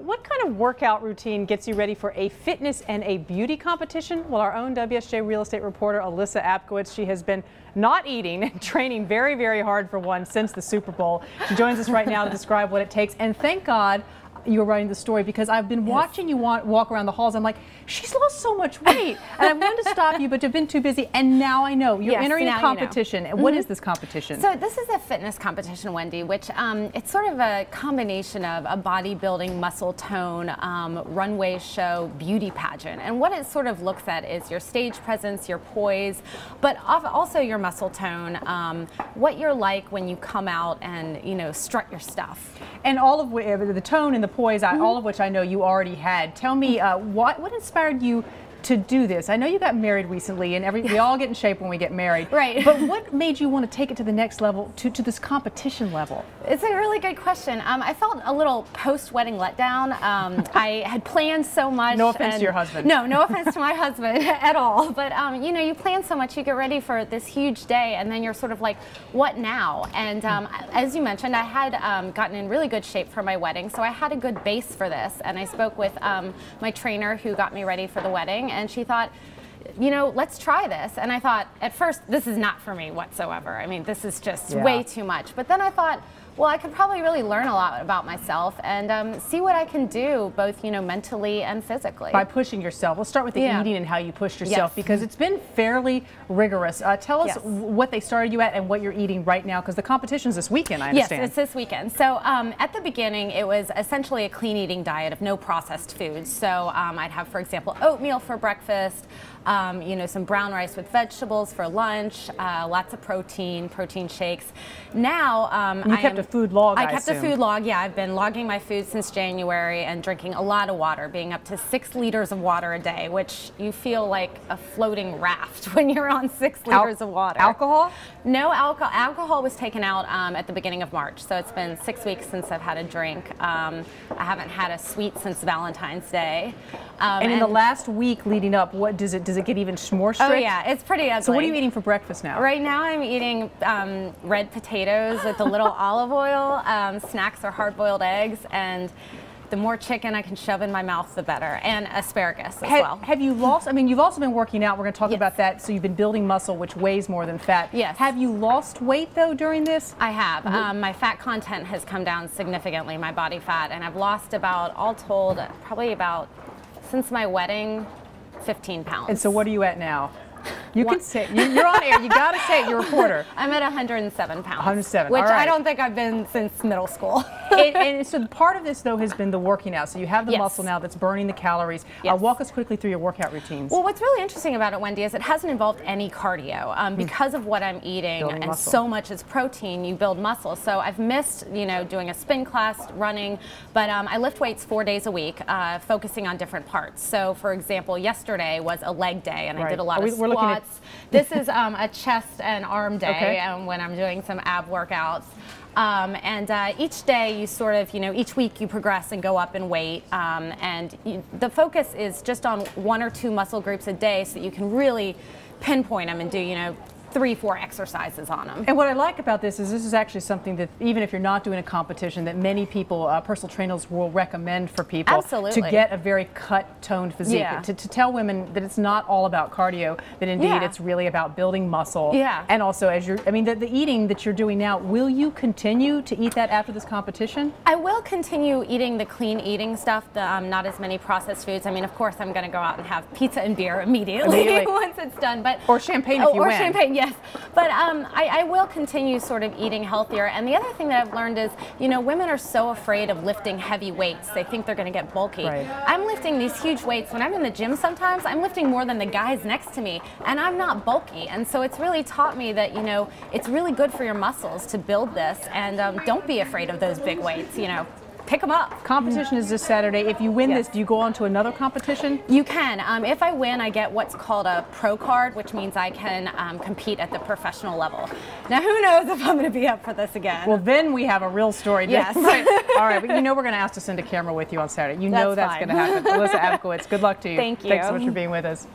what kind of workout routine gets you ready for a fitness and a beauty competition? Well, our own WSJ real estate reporter, Alyssa Abkowitz, she has been not eating and training very, very hard for one since the Super Bowl. She joins us right now to describe what it takes. And thank God you were writing the story, because I've been watching you walk around the halls. I'm like, she's lost so much weight. And I wanted to stop you, but you've been too busy. And now I know you're entering a competition. And what is this competition? So this is a fitness competition, Wendy, which it's sort of a combination of a bodybuilding, muscle tone, runway show, beauty pageant. And what it sort of looks at is your stage presence, your poise, but also your muscle tone, what you're like when you come out and, you know, strut your stuff. And all of the tone and the poise, all of which I know you already had. Tell me, what inspired you to do this? I know you got married recently, and we all get in shape when we get married. Right. But what made you want to take it to the next level, to this competition level? It's a really good question. I felt a little post-wedding letdown. I had planned so much. No offense to your husband. No offense to my husband at all. But you know, you plan so much, you get ready for this huge day, and then you're sort of like, what now? And as you mentioned, I had gotten in really good shape for my wedding, so I had a good base for this. And I spoke with my trainer who got me ready for the wedding, and she thought, you know, let's try this. And I thought, at first, this is not for me whatsoever. I mean, this is just way too much. But then I thought, well, I could probably really learn a lot about myself and see what I can do, both, you know, mentally and physically. By pushing yourself. Let's start with the eating and how you pushed yourself, because it's been fairly rigorous. Tell us what they started you at and what you're eating right now, because the competition's this weekend, I understand. Yes, it's this weekend. So at the beginning, it was essentially a clean eating diet of no processed foods. So I'd have, for example, oatmeal for breakfast, you know, some brown rice with vegetables for lunch, lots of protein shakes. Now, you kept a food log, I kept a food log, yeah. I've been logging my food since January and drinking a lot of water, being up to 6 liters of water a day, which you feel like a floating raft when you're on 6 liters of water. Alcohol? No alcohol. Alcohol was taken out at the beginning of March, so it's been 6 weeks since I've had a drink. I haven't had a sweet since Valentine's Day. And in the last week leading up, what does it get even more strict? Oh yeah, it's pretty ugly. So what are you eating for breakfast now? Right now I'm eating red potatoes with a little olive oil. Snacks are hard-boiled eggs, and the more chicken I can shove in my mouth, the better, and asparagus as well. Have you lost, I mean, you've also been working out. We're going to talk about that. So you've been building muscle, which weighs more than fat. Yes. Have you lost weight, though, during this? I have. My fat content has come down significantly, my body fat, and I've lost about, all told, probably about, since my wedding, 15 pounds. And so what are you at now? You can say, you're on air, you got to say it, you're a reporter. I'm at 107 pounds. 107, which all right. I don't think I've been since middle school. and so part of this, though, has been the working out. So you have the muscle now that's burning the calories. Walk us quickly through your workout routines. Well, what's really interesting about it, Wendy, is it hasn't involved any cardio. Because of what I'm eating and so much is protein, you build muscle. So I've missed, you know, doing a spin class, running, but I lift weights 4 days a week, focusing on different parts. So, for example, yesterday was a leg day, and I did a lot of squats. This is a chest and arm day when I'm doing some ab workouts. Each day you sort of, you know, each week you progress and go up in weight. The focus is just on 1 or 2 muscle groups a day, so that you can really pinpoint them and do, you know, 3-4 exercises on them. And what I like about this is actually something that, even if you're not doing a competition, that many people, personal trainers, will recommend for people to get a very cut, toned physique. To tell women that it's not all about cardio, that indeed it's really about building muscle. And also, as you're, I mean, the eating that you're doing now, will you continue to eat that after this competition? I will continue eating the clean eating stuff, not as many processed foods. I mean, of course, I'm going to go out and have pizza and beer immediately once it's done. But or champagne if you win. Or champagne, yes. But I will continue sort of eating healthier. And the other thing that I've learned is, you know, women are so afraid of lifting heavy weights. They think they're going to get bulky. I'm lifting these huge weights. When I'm in the gym sometimes, I'm lifting more than the guys next to me, and I'm not bulky. And so it's really taught me that, you know, it's really good for your muscles to build this, and don't be afraid of those big weights, you know. Pick them up. Competition is this Saturday. If you win this, do you go on to another competition? You can. If I win, I get what's called a pro card, which means I can compete at the professional level. Now, who knows if I'm going to be up for this again? Well, then we have a real story. Yes. All right, but you know we're going to ask to send a camera with you on Saturday. You know that's going to happen. Alyssa Abkowitz, good luck to you. Thank you. Thanks so much for being with us.